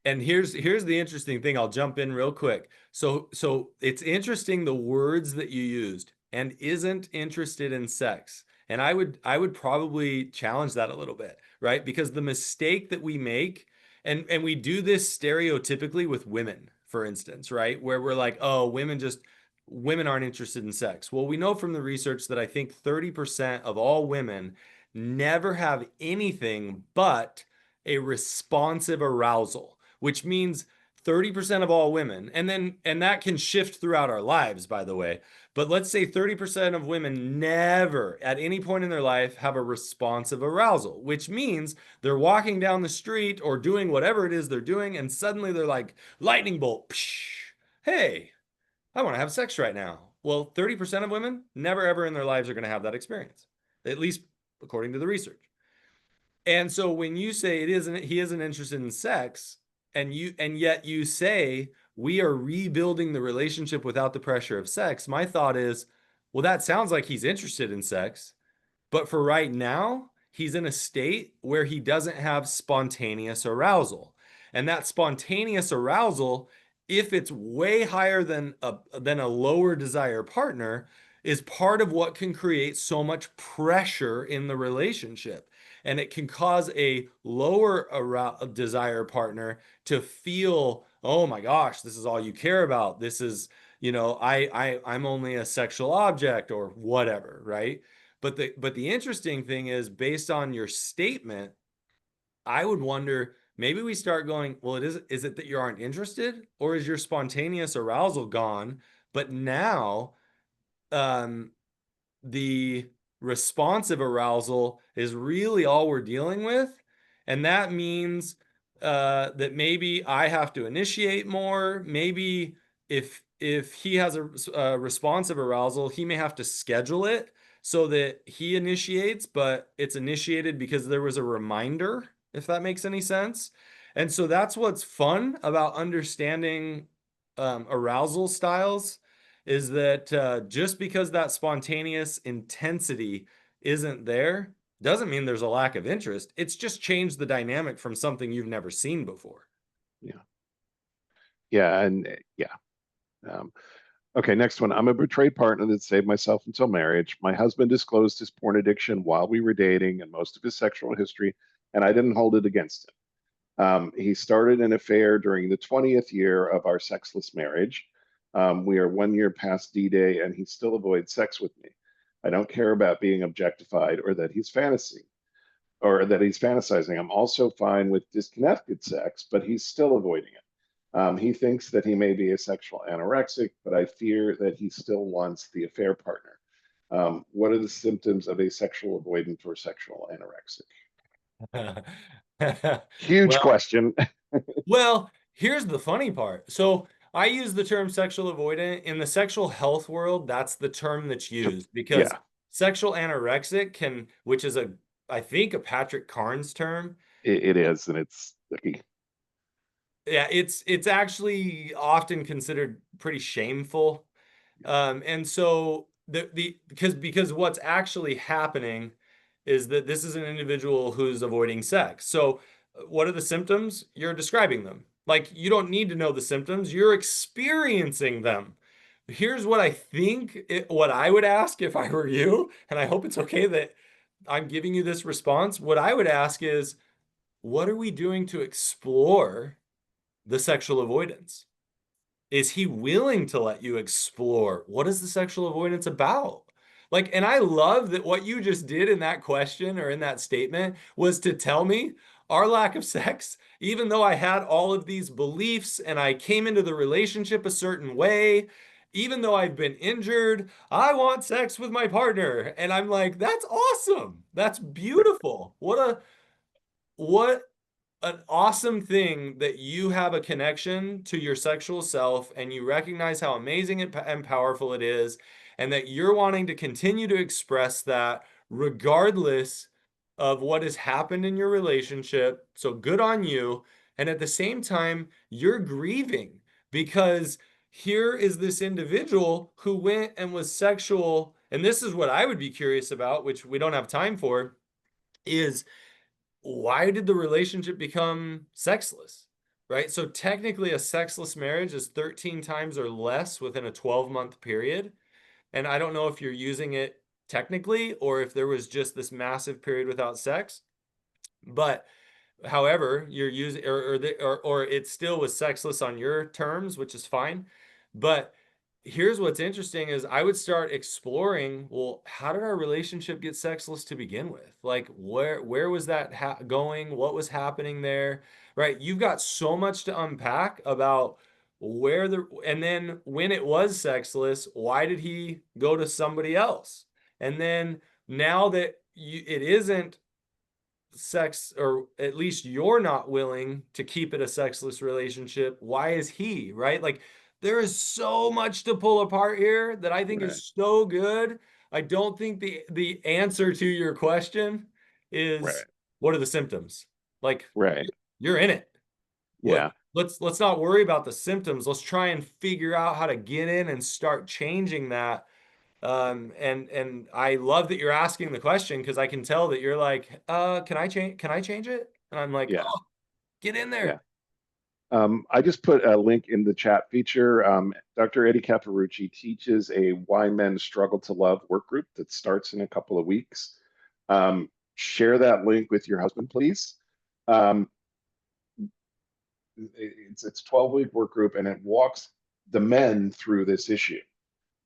And here's the interesting thing. I'll jump in real quick. So it's interesting the words that you used and isn't interested in sex. And I would probably challenge that a little bit, right? Because the mistake that we make, and we do this stereotypically with women for instance, right? Where we're like, oh, women aren't interested in sex. Well, we know from the research that I think 30% of all women never have anything but a responsive arousal, which means 30% of all women, and that can shift throughout our lives, by the way. But let's say 30% of women never at any point in their life have a responsive arousal, which means they're walking down the street or doing whatever it is they're doing, and suddenly they're like, lightning bolt, psh, hey, I want to have sex right now. Well, 30% of women never ever in their lives are going to have that experience, at least according to the research. And so when you say he isn't interested in sex, and yet you say we are rebuilding the relationship without the pressure of sex, my thought is, well, that sounds like he's interested in sex. But for right now, he's in a state where he doesn't have spontaneous arousal. And that spontaneous arousal, if it's way higher than a lower desire partner, is part of what can create so much pressure in the relationship. And it can cause a lower desire partner to feel, oh my gosh, this is all you care about. This is, I'm only a sexual object or whatever, right? But the interesting thing is, based on your statement, I would wonder, maybe we start going, well, is it that you aren't interested, or is your spontaneous arousal gone? But now, um, the responsive arousal is really all we're dealing with. And that means that maybe I have to initiate more. Maybe if he has a responsive arousal, he may have to schedule it so that he initiates, but it's initiated because there was a reminder, if that makes any sense. And so that's what's fun about understanding arousal styles, is that just because that spontaneous intensity isn't there doesn't mean there's a lack of interest. It's just changed the dynamic from something you've never seen before. Yeah. Yeah. And yeah. Um, okay. Next one. I'm a betrayed partner that saved myself until marriage. My husband disclosed his porn addiction while we were dating and most of his sexual history, and I didn't hold it against him. He started an affair during the 20th year of our sexless marriage. We are 1 year past D-Day, and he still avoids sex with me. I don't care about being objectified or that he's fantasizing. I'm also fine with disconnected sex, but he's still avoiding it. He thinks that he may be a sexual anorexic, but I fear that he still wants the affair partner. What are the symptoms of a sexual avoidant or sexual anorexic? Huge Well, question. here's the funny part. So I use the term sexual avoidant in the sexual health world. That's the term that's used, because Yeah, sexual anorexic which is I think a Patrick Carnes term. it is, and it's sticky. Yeah, it's actually often considered pretty shameful. And so because what's actually happening is that this is an individual who's avoiding sex. So what are the symptoms? You're describing them. Like, you don't need to know the symptoms, you're experiencing them. Here's what I think what I would ask if I were you, and I hope it's okay that I'm giving you this response. What I would ask is, what are we doing to explore the sexual avoidance? Is he willing to let you explore what is the sexual avoidance about? Like, and I love that what you just did in that question or in that statement was to tell me our lack of sex, even though I had all of these beliefs and I came into the relationship a certain way, even though I've been injured, I want sex with my partner. And I'm like, that's awesome. That's beautiful. What an awesome thing that you have a connection to your sexual self and you recognize how amazing and powerful it is, and that you're wanting to continue to express that regardless of what has happened in your relationship. So good on you. And at the same time, you're grieving because here is this individual who went and was sexual. And this is what I would be curious about, which we don't have time for, is why did the relationship become sexless? Right? So technically, a sexless marriage is 13 times or less within a 12-month period. And I don't know if you're using it technically or if there was just this massive period without sex. But however you're using, or it still was sexless on your terms, which is fine. But here's what's interesting is I would start exploring, well, how did our relationship get sexless to begin with? Like where was that going? What was happening there? Right? You've got so much to unpack about where the, and then when it was sexless, why did he go to somebody else? And then now that it isn't sex, or at least you're not willing to keep it a sexless relationship, why is he, right? Like there is so much to pull apart here that I think Right. is so good. I don't think the answer to your question is Right. what are the symptoms? Like Right. you're in it. What, Yeah. let's not worry about the symptoms. Let's try and figure out how to get in and start changing that. And I love that you're asking the question because I can tell that you're like, can I change it? And I'm like, Yeah. oh, get in Yeah. there. I just put a link in the chat feature. Dr. Eddie Caparucci teaches a Why Men Struggle to Love work group that starts in a couple of weeks. Share that link with your husband, please. Um, it's 12-week work group, and it walks the men through this issue.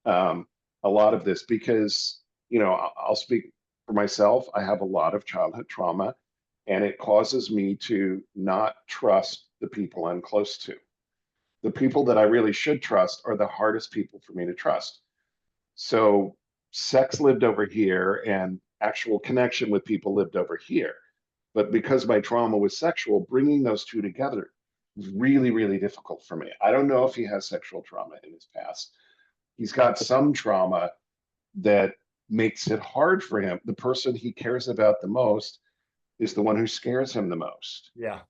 A lot of this because, I'll speak for myself. I have a lot of childhood trauma, and it causes me to not trust the people I'm close to. The people that I really should trust are the hardest people for me to trust. So sex lived over here and actual connection with people lived over here. But because my trauma was sexual, bringing those two together was really, really difficult for me. I don't know if he has sexual trauma in his past. He's got some trauma that makes it hard for him. The person he cares about the most is the one who scares him the most. Yeah.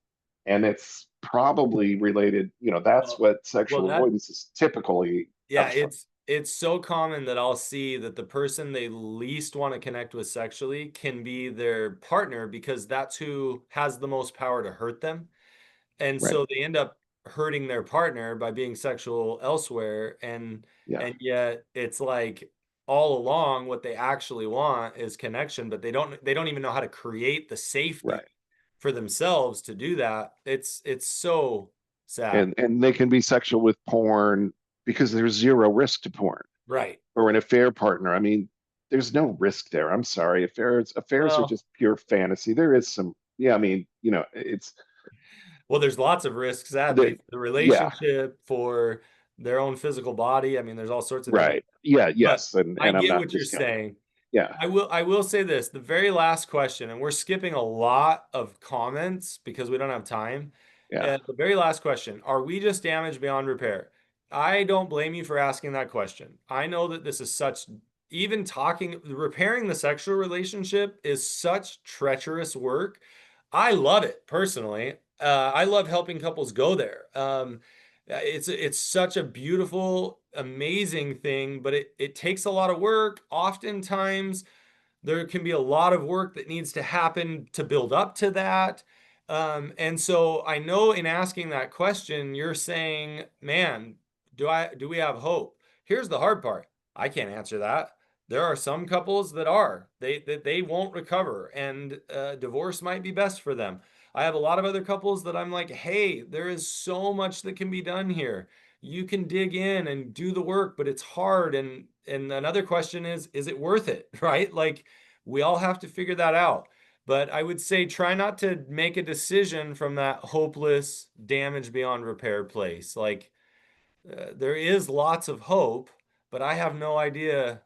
And it's probably related, that's Well, what well, sexual that, avoidance is typically yeah, comes from. it's so common that I'll see that the person they least want to connect with sexually can be their partner because that's who has the most power to hurt them. And Right. so they end up hurting their partner by being sexual elsewhere. Yeah. And yet it's like all along what they actually want is connection, but they don't even know how to create the safety Right. for themselves to do that. It's so sad. And they can be sexual with porn because there's zero risk to porn Right. or an affair partner. I mean, there's no risk there. I'm sorry. Affairs are Well, just pure fantasy. There is some, yeah, I mean, it's well, there's lots of risks, sadly, the, for the yeah, relationship, for their own physical body. I mean, there's all sorts of different, right. Yeah, but yes. And I I'm get not what you're discounting. saying. Yeah, I will say this, the very last question, and we're skipping a lot of comments because we don't have time. yeah, The very last question, are we just damaged beyond repair? I don't blame you for asking that question. I know that this is such, even talking, repairing the sexual relationship is such treacherous work. I love it personally. I love helping couples go there. It's such a beautiful, amazing thing, but it takes a lot of work. Oftentimes, there can be a lot of work that needs to happen to build up to that. And so I know in asking that question, you're saying, man, do we have hope? Here's the hard part. I can't answer that. There are some couples that are. They won't recover, and divorce might be best for them. I have a lot of other couples that I'm like, hey, there is so much that can be done here. You can dig in and do the work, but it's hard. And another question is it worth it? Right? Like we all have to figure that out. But I would say try not to make a decision from that hopeless, damage beyond repair place. Like there is lots of hope, but I have no idea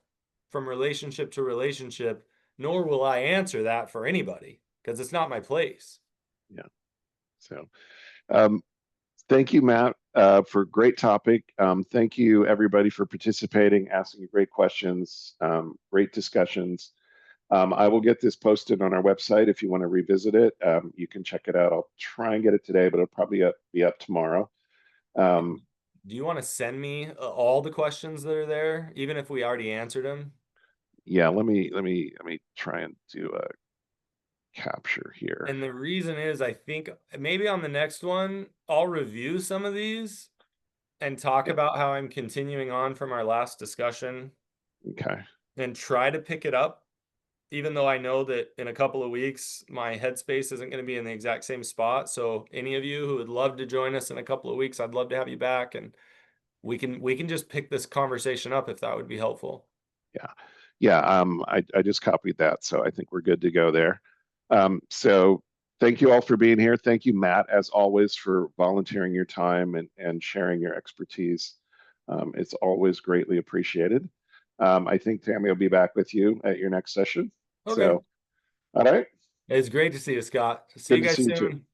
from relationship to relationship, nor will I answer that for anybody because it's not my place. yeah. So, um, thank you, Matt, for a great topic. Thank you, everybody, for participating, asking great questions, great discussions. I will get this posted on our website if you want to revisit it. You can check it out. I'll try and get it today, but it'll probably be up tomorrow. Um, Do you want to send me all the questions that are there, even if we already answered them? yeah, let me try and do a capture here. And the reason is, I think maybe on the next one, I'll review some of these and talk Yeah. about how I'm continuing on from our last discussion Okay. and try to pick it up even though I know that in a couple of weeks my headspace isn't going to be in the exact same spot. So any of you who would love to join us in a couple of weeks, I'd love to have you back, and we can just pick this conversation up if that would be helpful. Yeah. Yeah. I just copied that. So I think we're good to go there. So thank you all for being here. Thank you, Matt, as always, for volunteering your time and sharing your expertise. It's always greatly appreciated. I think Tammy will be back with you at your next session. Okay. So, all right. It's great to see you, Scott. See you Good to guys see you too. soon.